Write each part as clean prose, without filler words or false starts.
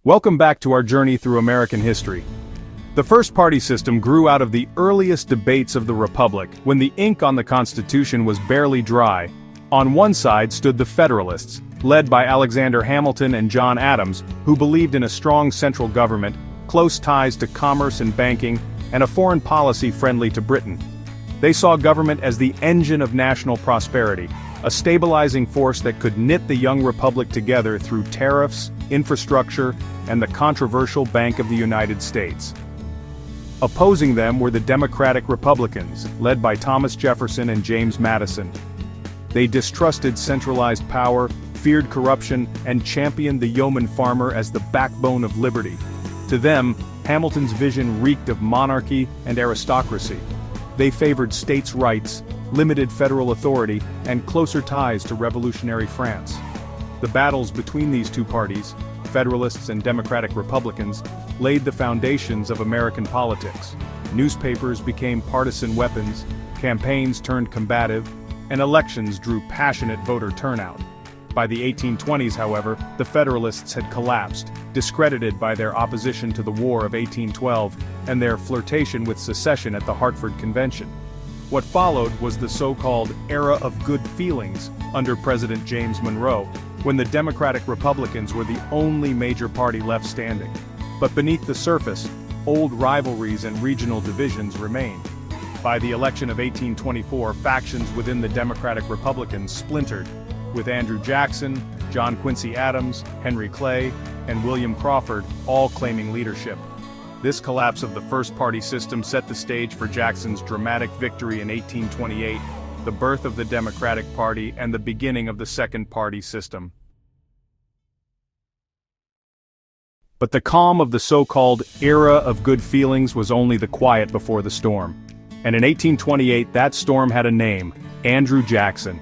Welcome back to our journey through American history. The first-party system grew out of the earliest debates of the Republic, when the ink on the Constitution was barely dry. On one side stood the Federalists, led by Alexander Hamilton and John Adams, who believed in a strong central government, close ties to commerce and banking, and a foreign policy friendly to Britain. They saw government as the engine of national prosperity, a stabilizing force that could knit the young republic together through tariffs, infrastructure, and the controversial Bank of the United States. Opposing them were the Democratic Republicans, led by Thomas Jefferson and James Madison. They distrusted centralized power, feared corruption, and championed the yeoman farmer as the backbone of liberty. To them, Hamilton's vision reeked of monarchy and aristocracy. They favored states' rights, limited federal authority, and closer ties to revolutionary France. The battles between these two parties, Federalists and Democratic Republicans, laid the foundations of American politics. Newspapers became partisan weapons, campaigns turned combative, and elections drew passionate voter turnout. By the 1820s, however, the Federalists had collapsed, discredited by their opposition to the War of 1812 and their flirtation with secession at the Hartford Convention. What followed was the so-called Era of Good Feelings under President James Monroe, when the Democratic Republicans were the only major party left standing. But beneath the surface, old rivalries and regional divisions remained. By the election of 1824, factions within the Democratic Republicans splintered, with Andrew Jackson, John Quincy Adams, Henry Clay, and William Crawford all claiming leadership. This collapse of the first-party system set the stage for Jackson's dramatic victory in 1828, the birth of the Democratic Party and the beginning of the second-party system. But the calm of the so-called Era of Good Feelings was only the quiet before the storm. And in 1828, that storm had a name: Andrew Jackson.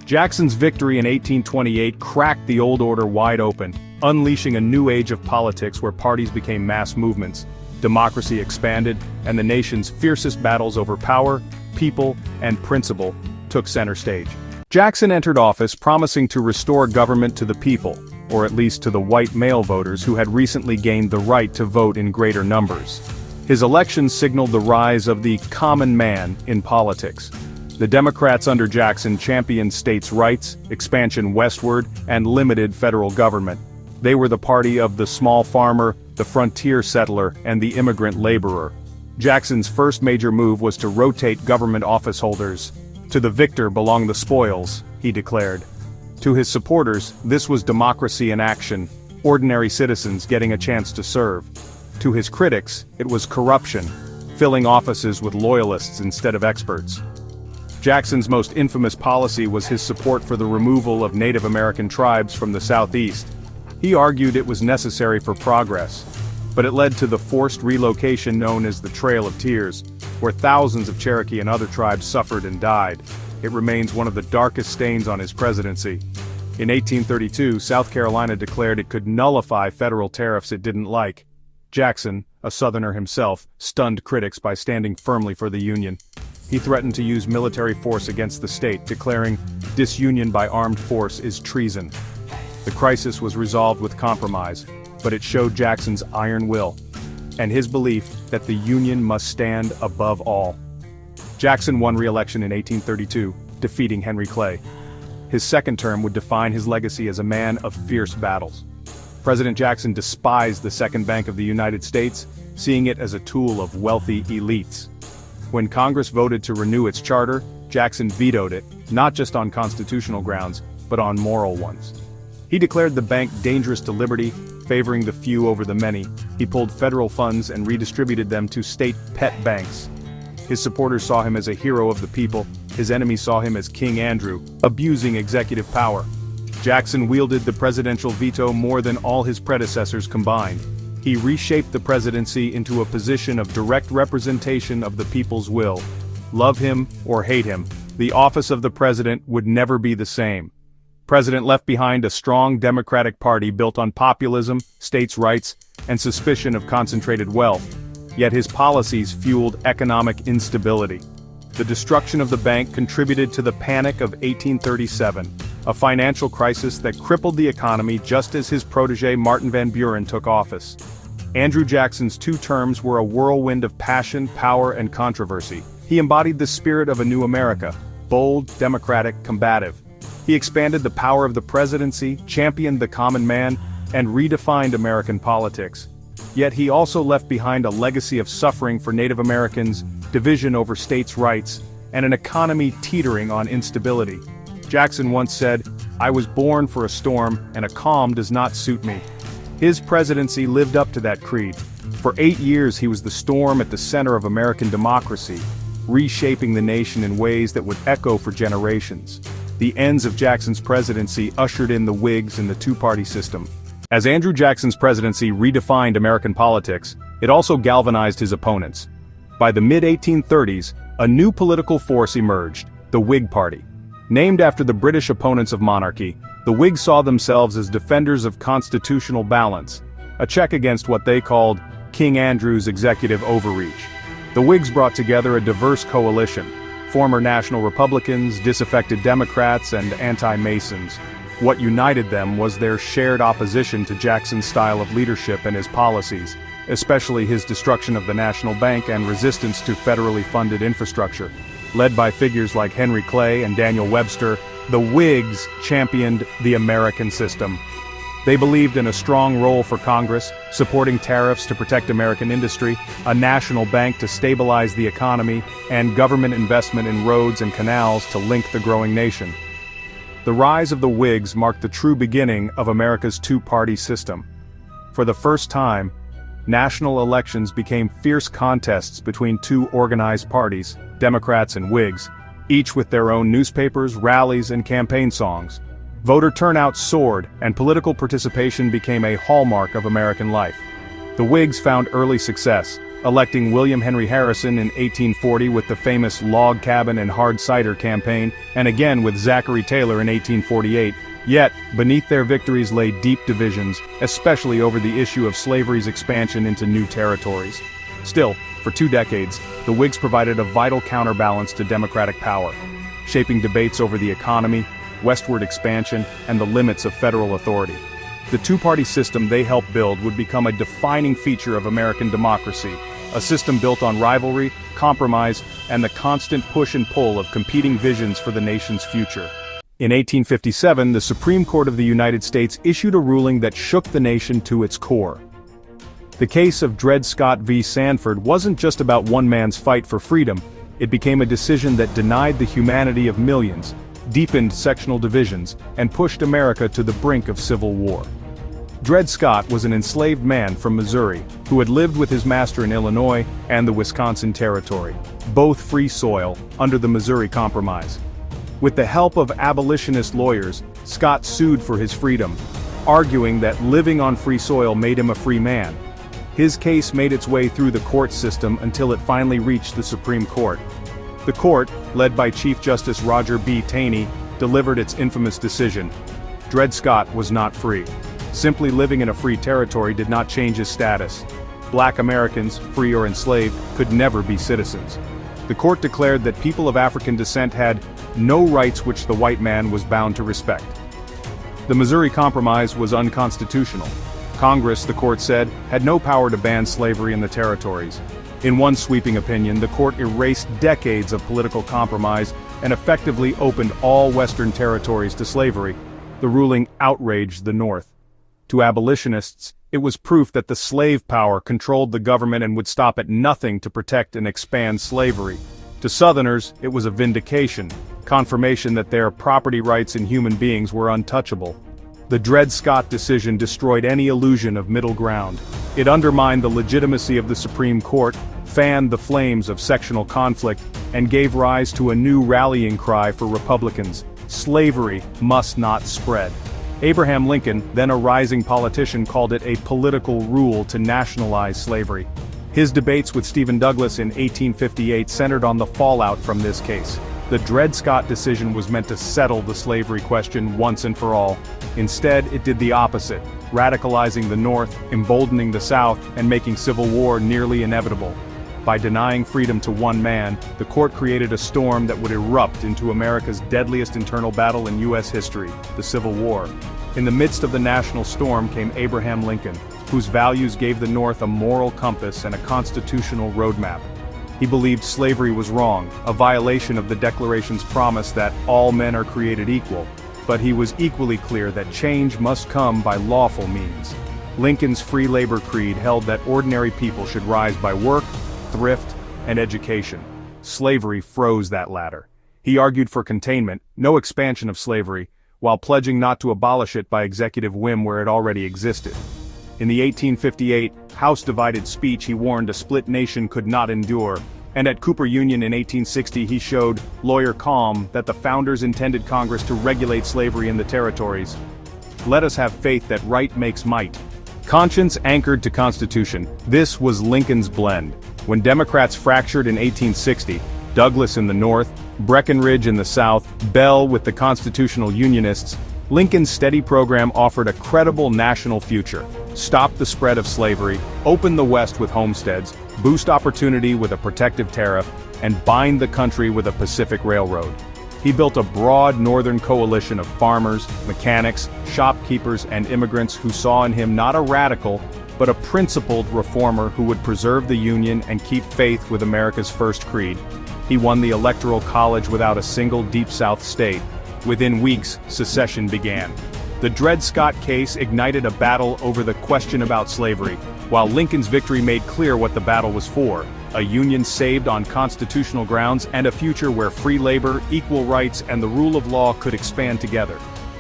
Jackson's victory in 1828 cracked the old order wide open, unleashing a new age of politics where parties became mass movements, democracy expanded, and the nation's fiercest battles over power, people, and principle took center stage. Jackson entered office promising to restore government to the people, or at least to the white male voters who had recently gained the right to vote in greater numbers. His election signaled the rise of the common man in politics. The Democrats under Jackson championed states' rights, expansion westward, and limited federal government. They were the party of the small farmer, the frontier settler, and the immigrant laborer. Jackson's first major move was to rotate government office holders. "To the victor belong the spoils," he declared. To his supporters, this was democracy in action, ordinary citizens getting a chance to serve. To his critics, it was corruption, filling offices with loyalists instead of experts. Jackson's most infamous policy was his support for the removal of Native American tribes from the Southeast. He argued it was necessary for progress, but it led to the forced relocation known as the Trail of Tears, where thousands of Cherokee and other tribes suffered and died. It remains one of the darkest stains on his presidency. In 1832, South Carolina declared it could nullify federal tariffs it didn't like. Jackson, a Southerner himself, stunned critics by standing firmly for the Union. He threatened to use military force against the state, declaring, "Disunion by armed force is treason." The crisis was resolved with compromise, but it showed Jackson's iron will, and his belief that the Union must stand above all. Jackson won re-election in 1832, defeating Henry Clay. His second term would define his legacy as a man of fierce battles. President Jackson despised the Second Bank of the United States, seeing it as a tool of wealthy elites. When Congress voted to renew its charter, Jackson vetoed it, not just on constitutional grounds, but on moral ones. He declared the bank dangerous to liberty, favoring the few over the many. He pulled federal funds and redistributed them to state pet banks. His supporters saw him as a hero of the people. His enemies saw him as King Andrew, abusing executive power. Jackson wielded the presidential veto more than all his predecessors combined. He reshaped the presidency into a position of direct representation of the people's will. Love him or hate him, the office of the president would never be the same. President left behind a strong Democratic Party built on populism, states' rights, and suspicion of concentrated wealth. Yet his policies fueled economic instability. The destruction of the bank contributed to the Panic of 1837, a financial crisis that crippled the economy just as his protege Martin Van Buren took office. Andrew Jackson's 2 terms were a whirlwind of passion, power, and controversy. He embodied the spirit of a new America, bold, democratic, combative. He expanded the power of the presidency, championed the common man, and redefined American politics. Yet he also left behind a legacy of suffering for Native Americans, division over states' rights, and an economy teetering on instability. Jackson once said, "I was born for a storm, and a calm does not suit me." His presidency lived up to that creed. For 8 years he was the storm at the center of American democracy, reshaping the nation in ways that would echo for generations. The ends of Jackson's presidency ushered in the Whigs and the two-party system. As Andrew Jackson's presidency redefined American politics, it also galvanized his opponents. By the mid-1830s, a new political force emerged, the Whig Party. Named after the British opponents of monarchy, the Whigs saw themselves as defenders of constitutional balance, a check against what they called King Andrew's executive overreach. The Whigs brought together a diverse coalition, former National Republicans, disaffected Democrats, and anti-Masons. What united them was their shared opposition to Jackson's style of leadership and his policies, especially his destruction of the National Bank and resistance to federally funded infrastructure. Led by figures like Henry Clay and Daniel Webster, the Whigs championed the American system. They believed in a strong role for Congress, supporting tariffs to protect American industry, a national bank to stabilize the economy, and government investment in roads and canals to link the growing nation. The rise of the Whigs marked the true beginning of America's two-party system. For the first time, national elections became fierce contests between 2 organized parties, Democrats and Whigs, each with their own newspapers, rallies, and campaign songs. Voter turnout soared, and political participation became a hallmark of American life. The Whigs found early success, electing William Henry Harrison in 1840 with the famous Log Cabin and Hard Cider campaign, and again with Zachary Taylor in 1848. Yet, beneath their victories lay deep divisions, especially over the issue of slavery's expansion into new territories. Still, for 2 decades, the Whigs provided a vital counterbalance to Democratic power, shaping debates over the economy, westward expansion, and the limits of federal authority. The two-party system they helped build would become a defining feature of American democracy, a system built on rivalry, compromise, and the constant push and pull of competing visions for the nation's future. In 1857, the Supreme Court of the United States issued a ruling that shook the nation to its core. The case of Dred Scott v. Sanford wasn't just about one man's fight for freedom, it became a decision that denied the humanity of millions, deepened sectional divisions, and pushed America to the brink of civil war. Dred Scott was an enslaved man from Missouri, who had lived with his master in Illinois and the Wisconsin Territory, both free soil, under the Missouri Compromise. With the help of abolitionist lawyers, Scott sued for his freedom, arguing that living on free soil made him a free man. His case made its way through the court system until it finally reached the Supreme Court. The court, led by Chief Justice Roger B. Taney, delivered its infamous decision. Dred Scott was not free. Simply living in a free territory did not change his status. Black Americans, free or enslaved, could never be citizens. The court declared that people of African descent had no rights which the white man was bound to respect. The Missouri Compromise was unconstitutional. Congress, the court said, had no power to ban slavery in the territories. In one sweeping opinion, the court erased decades of political compromise and effectively opened all Western territories to slavery. The ruling outraged the North. To abolitionists, it was proof that the slave power controlled the government and would stop at nothing to protect and expand slavery. To Southerners, it was a vindication, confirmation that their property rights in human beings were untouchable. The Dred Scott decision destroyed any illusion of middle ground. It undermined the legitimacy of the Supreme Court, fanned the flames of sectional conflict, and gave rise to a new rallying cry for Republicans: slavery must not spread. Abraham Lincoln, then a rising politician, called it a political rule to nationalize slavery. His debates with Stephen Douglas in 1858 centered on the fallout from this case. The Dred Scott decision was meant to settle the slavery question once and for all. Instead, it did the opposite, radicalizing the North, emboldening the South, and making civil war nearly inevitable. By denying freedom to one man, the court created a storm that would erupt into America's deadliest internal battle in U.S. history, the Civil War. In the midst of the national storm came Abraham Lincoln, whose values gave the North a moral compass and a constitutional roadmap. He believed slavery was wrong, a violation of the Declaration's promise that all men are created equal, but he was equally clear that change must come by lawful means. Lincoln's free labor creed held that ordinary people should rise by work, thrift, and education. Slavery froze that ladder. He argued for containment, no expansion of slavery, while pledging not to abolish it by executive whim where it already existed. In the 1858 House-divided speech he warned a split nation could not endure, and at Cooper Union in 1860 he showed, lawyer calm, that the founders intended Congress to regulate slavery in the territories. Let us have faith that right makes might. Conscience anchored to Constitution, this was Lincoln's blend. When Democrats fractured in 1860, Douglas in the North, Breckinridge in the South, Bell with the Constitutional Unionists, Lincoln's steady program offered a credible national future. Stop the spread of slavery, open the West with homesteads, boost opportunity with a protective tariff, and bind the country with a Pacific Railroad. He built a broad northern coalition of farmers, mechanics, shopkeepers, and immigrants who saw in him not a radical, but a principled reformer who would preserve the Union and keep faith with America's first creed. He won the Electoral College without a single Deep South state. Within weeks, secession began. The Dred Scott case ignited a battle over the question about slavery, while Lincoln's victory made clear what the battle was for: a Union saved on constitutional grounds and a future where free labor, equal rights, and the rule of law could expand together.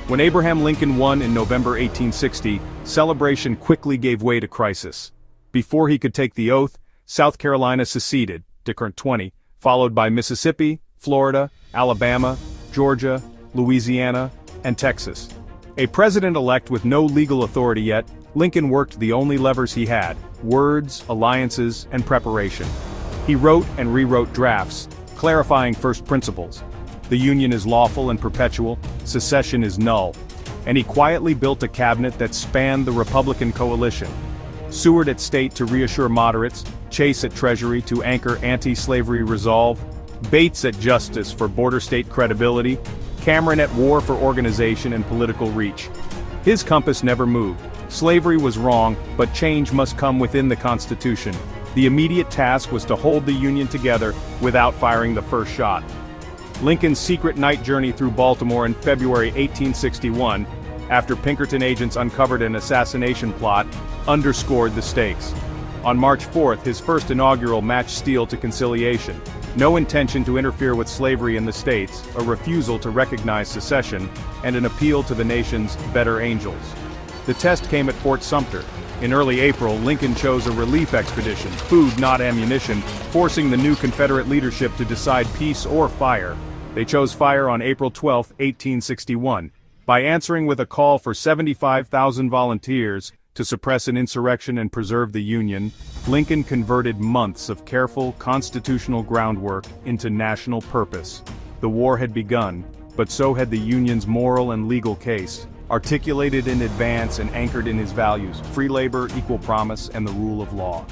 When Abraham Lincoln won in November 1860, celebration quickly gave way to crisis. Before he could take the oath, South Carolina seceded, Decree 20, followed by Mississippi, Florida, Alabama, Georgia, Louisiana, and Texas. A president-elect with no legal authority yet, Lincoln worked the only levers he had: words, alliances, and preparation. He wrote and rewrote drafts, clarifying first principles. The Union is lawful and perpetual, secession is null. And he quietly built a cabinet that spanned the Republican coalition. Seward at State to reassure moderates, Chase at Treasury to anchor anti-slavery resolve, Bates at Justice for border state credibility, Cameron at War for organization and political reach. His compass never moved. Slavery was wrong, but change must come within the Constitution. The immediate task was to hold the Union together without firing the first shot. Lincoln's secret night journey through Baltimore in February 1861, after Pinkerton agents uncovered an assassination plot, underscored the stakes. On March 4th, his first inaugural matched steel to conciliation. No intention to interfere with slavery in the states, a refusal to recognize secession, and an appeal to the nation's better angels. The test came at Fort Sumter. In early April, Lincoln chose a relief expedition, food not ammunition, forcing the new Confederate leadership to decide peace or fire. They chose fire on April 12, 1861. By answering with a call for 75,000 volunteers to suppress an insurrection and preserve the Union, Lincoln converted months of careful constitutional groundwork into national purpose. The war had begun, but so had the Union's moral and legal case, articulated in advance and anchored in his values: free labor, equal promise, and the rule of law.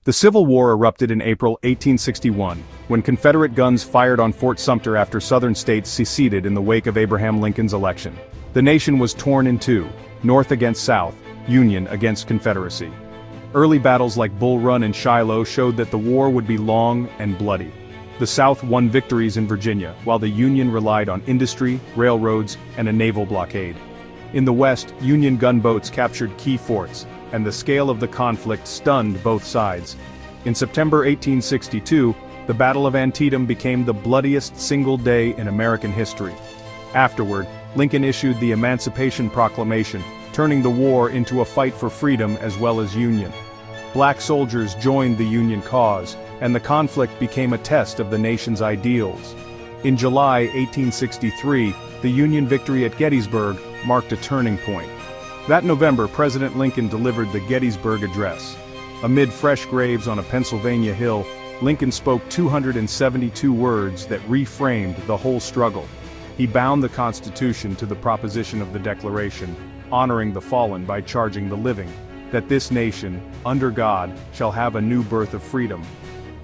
The Civil War erupted in April 1861, when Confederate guns fired on Fort Sumter after Southern states seceded in the wake of Abraham Lincoln's election. The nation was torn in two, North against South, Union against Confederacy. Early battles like Bull Run and Shiloh showed that the war would be long and bloody. The South won victories in Virginia, while the Union relied on industry, railroads, and a naval blockade. In the West, Union gunboats captured key forts, and the scale of the conflict stunned both sides. In September 1862, the Battle of Antietam became the bloodiest single day in American history. Afterward, Lincoln issued the Emancipation Proclamation, turning the war into a fight for freedom as well as union. Black soldiers joined the Union cause, and the conflict became a test of the nation's ideals. In July 1863, the Union victory at Gettysburg marked a turning point. That November, President Lincoln delivered the Gettysburg Address. Amid fresh graves on a Pennsylvania hill, Lincoln spoke 272 words that reframed the whole struggle. He bound the Constitution to the proposition of the Declaration, honoring the fallen by charging the living, that this nation, under God, shall have a new birth of freedom.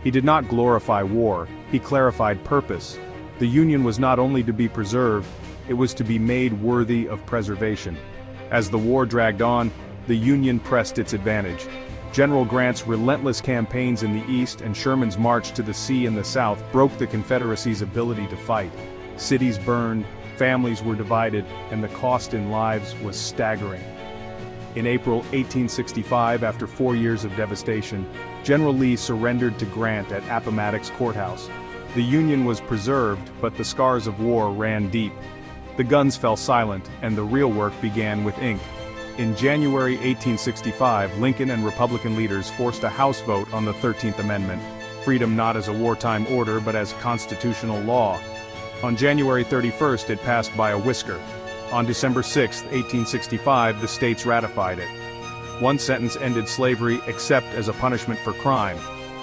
He did not glorify war, he clarified purpose. The Union was not only to be preserved, it was to be made worthy of preservation. As the war dragged on, the Union pressed its advantage. General Grant's relentless campaigns in the east and Sherman's march to the sea in the south broke the Confederacy's ability to fight. Cities burned, families were divided, and the cost in lives was staggering. In April 1865, after 4 years of devastation, General Lee surrendered to Grant at Appomattox Courthouse. The Union was preserved, but the scars of war ran deep. The guns fell silent, and the real work began with ink. In January 1865, Lincoln and Republican leaders forced a House vote on the 13th Amendment, freedom not as a wartime order but as constitutional law. On January 31st, it passed by a whisker. On December 6, 1865, the states ratified it. One sentence ended slavery except as a punishment for crime,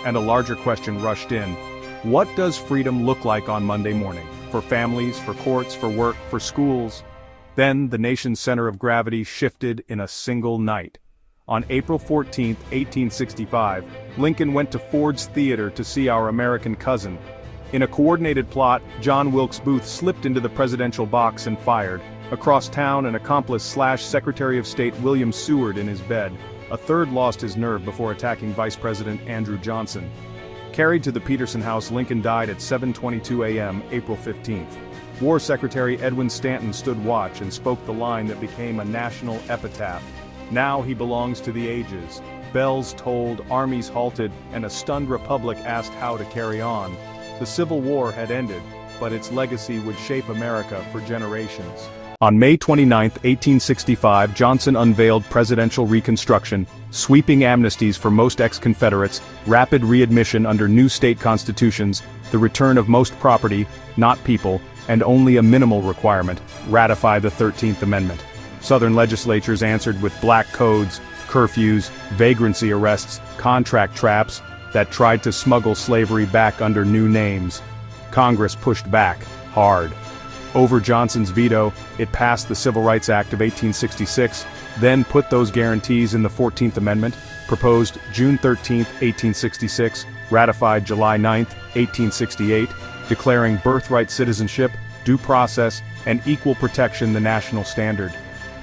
and a larger question rushed in. What does freedom look like on Monday morning? For families, for courts, for work, for schools? Then the nation's center of gravity shifted in a single night. On April 14, 1865, Lincoln went to Ford's Theater to see Our American Cousin. In a coordinated plot, John Wilkes Booth slipped into the presidential box and fired. Across town, an accomplice/Secretary of State William Seward in his bed. A third lost his nerve before attacking Vice President Andrew Johnson. Carried to the Peterson House, Lincoln died at 7:22 a.m., April 15th. War Secretary Edwin Stanton stood watch and spoke the line that became a national epitaph. Now he belongs to the ages. Bells tolled, armies halted, and a stunned republic asked how to carry on. The Civil War had ended, but its legacy would shape America for generations. On May 29, 1865, Johnson unveiled presidential Reconstruction, sweeping amnesties for most ex-Confederates, rapid readmission under new state constitutions, the return of most property, not people, and only a minimal requirement: ratify the 13th Amendment. Southern legislatures answered with black codes, curfews, vagrancy arrests, contract traps that tried to smuggle slavery back under new names. Congress pushed back, hard. Over Johnson's veto, it passed the Civil Rights Act of 1866, then put those guarantees in the 14th Amendment, proposed June 13, 1866, ratified July 9, 1868, declaring birthright citizenship, due process, and equal protection the national standard.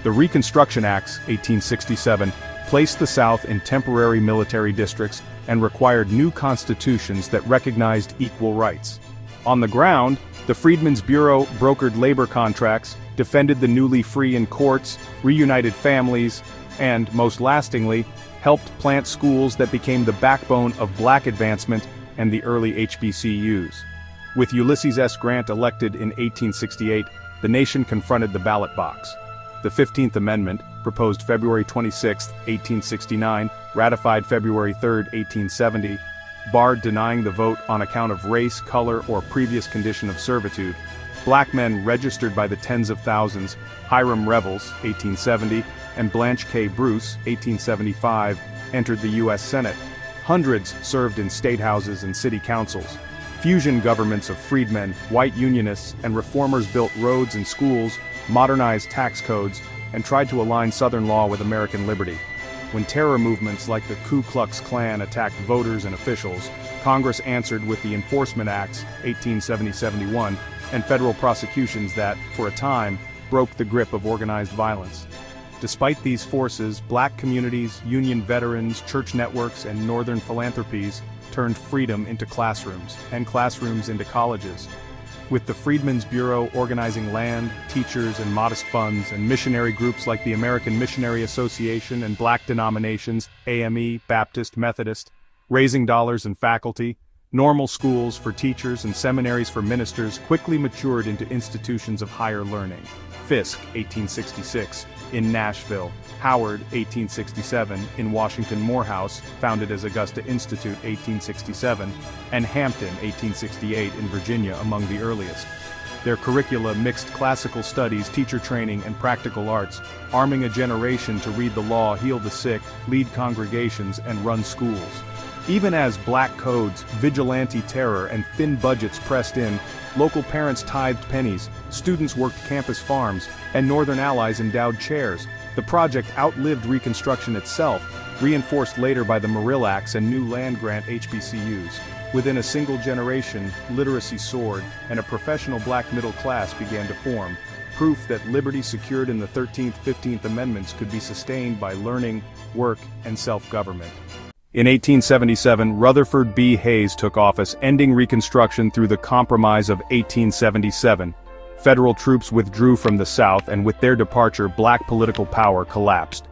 The Reconstruction Acts, 1867, placed the South in temporary military districts and required new constitutions that recognized equal rights. On the ground, the Freedmen's Bureau brokered labor contracts, defended the newly free in courts, reunited families, and, most lastingly, helped plant schools that became the backbone of black advancement and the early HBCUs. With Ulysses S. Grant elected in 1868, the nation confronted the ballot box. The 15th Amendment, proposed February 26, 1869, ratified February 3, 1870, barred denying the vote on account of race, color, or previous condition of servitude. Black men registered by the tens of thousands, Hiram Revels, 1870, and Blanche K. Bruce, 1875, entered the U.S. Senate. Hundreds served in state houses and city councils. Fusion governments of freedmen, white unionists, and reformers built roads and schools, modernized tax codes, and tried to align Southern law with American liberty. When terror movements like the Ku Klux Klan attacked voters and officials, Congress answered with the Enforcement Acts, 1870-71, and federal prosecutions that, for a time, broke the grip of organized violence. Despite these forces, black communities, union veterans, church networks, and northern philanthropies turned freedom into classrooms, and classrooms into colleges. With the Freedmen's Bureau organizing land, teachers, and modest funds, and missionary groups like the American Missionary Association and black denominations, AME, Baptist, Methodist, raising dollars and faculty, normal schools for teachers and seminaries for ministers quickly matured into institutions of higher learning. Fisk, 1866, in Nashville, Howard, 1867, in Washington Morehouse, founded as Augusta Institute, 1867, and Hampton, 1868, in Virginia, among the earliest. Their curricula mixed classical studies, teacher training, and practical arts, arming a generation to read the law, heal the sick, lead congregations, and run schools. Even as black codes, vigilante terror, and thin budgets pressed in, local parents tithed pennies, students worked campus farms, and Northern allies endowed chairs. The project outlived Reconstruction itself, reinforced later by the Morrill Acts and new land-grant HBCUs. Within a single generation, literacy soared, and a professional black middle class began to form, proof that liberty secured in the 13th, 15th Amendments could be sustained by learning, work, and self-government. In 1877, Rutherford B. Hayes took office, ending Reconstruction through the Compromise of 1877. Federal troops withdrew from the South, and with their departure, black political power collapsed.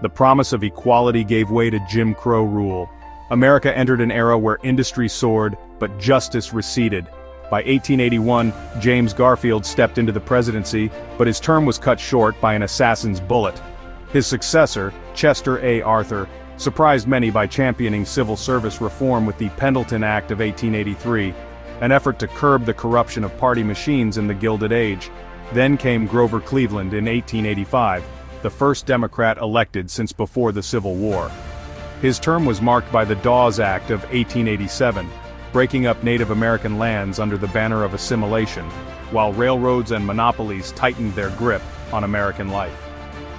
The promise of equality gave way to Jim Crow rule. America entered an era where industry soared, but justice receded. By 1881, James Garfield stepped into the presidency, but his term was cut short by an assassin's bullet. His successor, Chester A. Arthur, surprised many by championing civil service reform with the Pendleton Act of 1883, an effort to curb the corruption of party machines in the Gilded Age. Then came Grover Cleveland in 1885, the first Democrat elected since before the Civil War. His term was marked by the Dawes Act of 1887, breaking up Native American lands under the banner of assimilation, while railroads and monopolies tightened their grip on American life.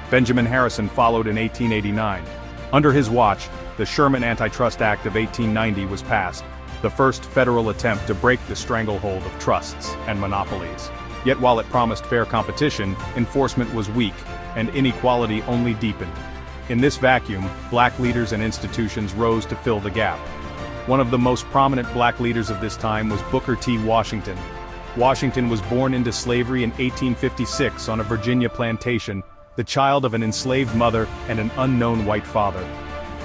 Benjamin Harrison followed in 1889. Under his watch, the Sherman Antitrust Act of 1890 was passed, the first federal attempt to break the stranglehold of trusts and monopolies. Yet while it promised fair competition, enforcement was weak, and inequality only deepened. In this vacuum, black leaders and institutions rose to fill the gap. One of the most prominent black leaders of this time was Booker T. Washington. Washington was born into slavery in 1856 on a Virginia plantation, the child of an enslaved mother and an unknown white father.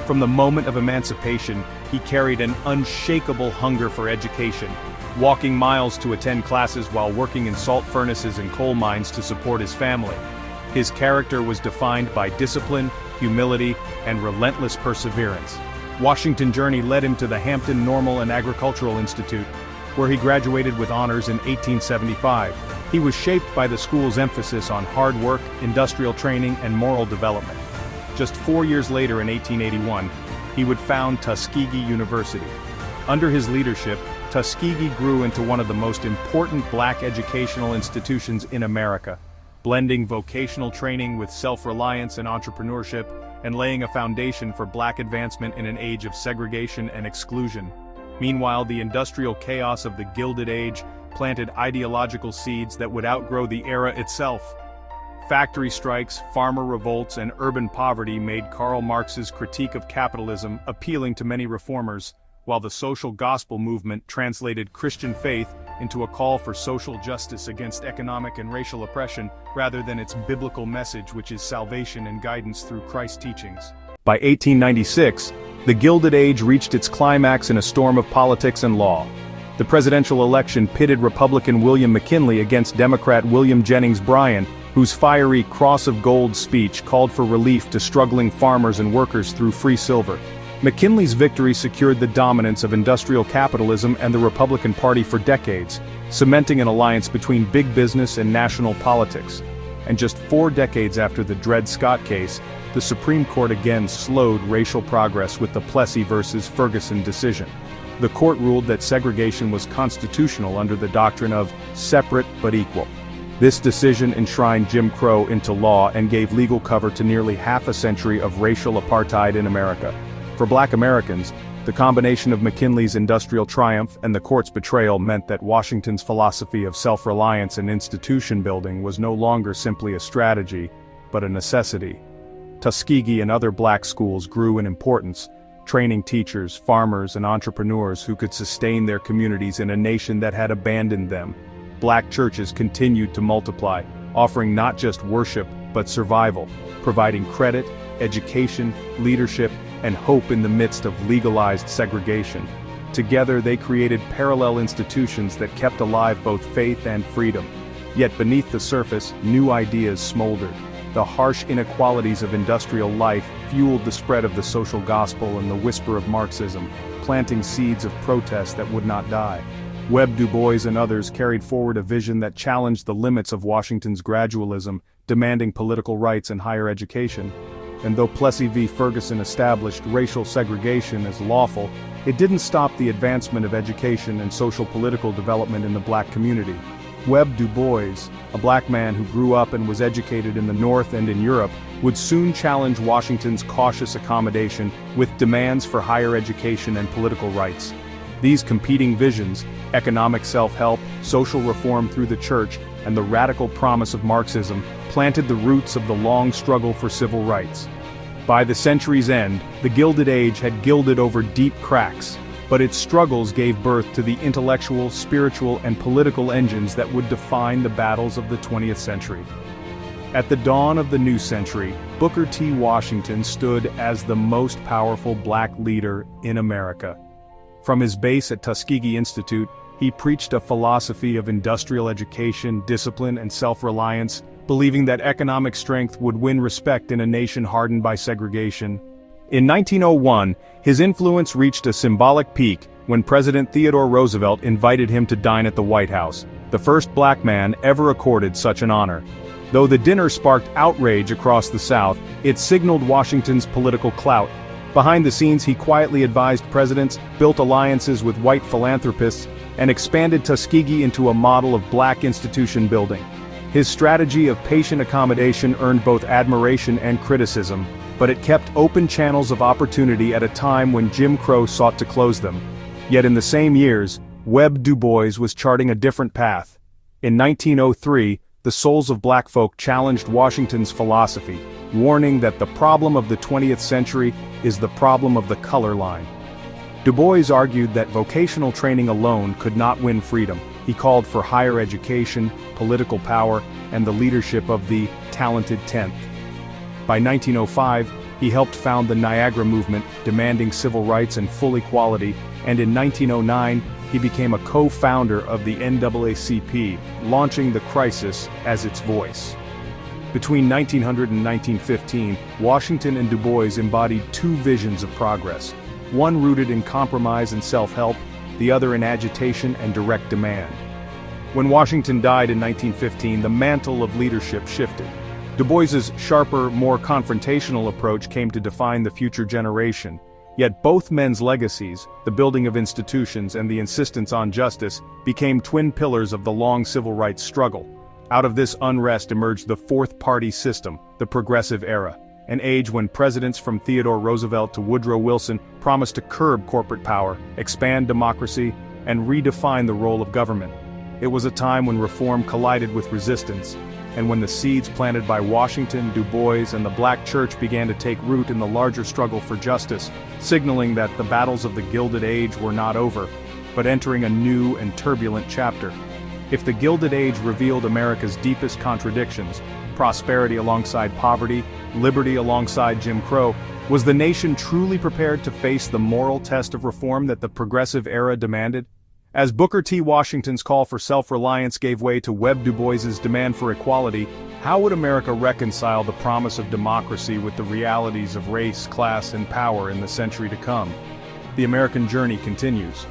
From the moment of emancipation, he carried an unshakable hunger for education, walking miles to attend classes while working in salt furnaces and coal mines to support his family. His character was defined by discipline, humility, and relentless perseverance. Washington's journey led him to the Hampton Normal and Agricultural Institute, where he graduated with honors in 1875. He was shaped by the school's emphasis on hard work, industrial training, and moral development. Just 4 years later in 1881, he would found Tuskegee University. Under his leadership, Tuskegee grew into one of the most important black educational institutions in America, blending vocational training with self-reliance and entrepreneurship, and laying a foundation for black advancement in an age of segregation and exclusion. Meanwhile, the industrial chaos of the Gilded Age planted ideological seeds that would outgrow the era itself. Factory strikes, farmer revolts, and urban poverty made Karl Marx's critique of capitalism appealing to many reformers, while the social gospel movement translated Christian faith into a call for social justice against economic and racial oppression, rather than its biblical message, which is salvation and guidance through Christ's teachings. By 1896, the Gilded Age reached its climax in a storm of politics and law. The presidential election pitted Republican William McKinley against Democrat William Jennings Bryan, whose fiery Cross of Gold speech called for relief to struggling farmers and workers through free silver. McKinley's victory secured the dominance of industrial capitalism and the Republican Party for decades, cementing an alliance between big business and national politics. And just 4 decades after the Dred Scott case, the Supreme Court again slowed racial progress with the Plessy versus Ferguson decision. The court ruled that segregation was constitutional under the doctrine of separate but equal. This decision enshrined Jim Crow into law and gave legal cover to nearly half a century of racial apartheid in America. For black Americans, the combination of McKinley's industrial triumph and the court's betrayal meant that Washington's philosophy of self-reliance and institution building was no longer simply a strategy, but a necessity. Tuskegee and other black schools grew in importance, training teachers, farmers, and entrepreneurs who could sustain their communities in a nation that had abandoned them. Black churches continued to multiply, offering not just worship, but survival, providing credit, education, leadership, and hope in the midst of legalized segregation. Together they created parallel institutions that kept alive both faith and freedom. Yet beneath the surface, new ideas smoldered. The harsh inequalities of industrial life fueled the spread of the social gospel and the whisper of Marxism, planting seeds of protest that would not die. Webb Du Bois and others carried forward a vision that challenged the limits of Washington's gradualism, demanding political rights and higher education. And though Plessy v. Ferguson established racial segregation as lawful, it didn't stop the advancement of education and social-political development in the black community. Webb Du Bois, a black man who grew up and was educated in the North and in Europe, would soon challenge Washington's cautious accommodation with demands for higher education and political rights. These competing visions, economic self-help, social reform through the church, and the radical promise of Marxism, planted the roots of the long struggle for civil rights. By the century's end, the Gilded Age had gilded over deep cracks, but its struggles gave birth to the intellectual, spiritual, and political engines that would define the battles of the 20th century. At the dawn of the new century, Booker T. Washington stood as the most powerful black leader in America. From his base at Tuskegee Institute, he preached a philosophy of industrial education, discipline, and self-reliance, believing that economic strength would win respect in a nation hardened by segregation. In 1901, his influence reached a symbolic peak when President Theodore Roosevelt invited him to dine at the White House, the first black man ever accorded such an honor. Though the dinner sparked outrage across the South, it signaled Washington's political clout. Behind the scenes, he quietly advised presidents, built alliances with white philanthropists, and expanded Tuskegee into a model of black institution building. His strategy of patient accommodation earned both admiration and criticism, but it kept open channels of opportunity at a time when Jim Crow sought to close them. Yet in the same years, Webb Du Bois was charting a different path. In 1903, the souls of black folk challenged Washington's philosophy, warning that the problem of the 20th century is the problem of the color line. Du Bois argued that vocational training alone could not win freedom. He called for higher education, political power, and the leadership of the talented 10th. By 1905, he helped found the Niagara Movement, demanding civil rights and full equality, and in 1909, he became a co-founder of the NAACP, launching the crisis as its voice. Between 1900 and 1915, Washington and Du Bois embodied two visions of progress, one rooted in compromise and self-help, the other in agitation and direct demand. When Washington died in 1915, the mantle of leadership shifted. Du Bois's sharper, more confrontational approach came to define the future generation. Yet both men's legacies, the building of institutions and the insistence on justice, became twin pillars of the long civil rights struggle. Out of this unrest emerged the fourth-party system, the Progressive Era, an age when presidents from Theodore Roosevelt to Woodrow Wilson promised to curb corporate power, expand democracy, and redefine the role of government. It was a time when reform collided with resistance, and when the seeds planted by Washington, Du Bois, and the black church began to take root in the larger struggle for justice, signaling that the battles of the Gilded Age were not over, but entering a new and turbulent chapter. If the Gilded Age revealed America's deepest contradictions, prosperity alongside poverty, liberty alongside Jim Crow, was the nation truly prepared to face the moral test of reform that the Progressive Era demanded? As Booker T. Washington's call for self-reliance gave way to Webb Du Bois's demand for equality, how would America reconcile the promise of democracy with the realities of race, class, and power in the century to come? The American journey continues.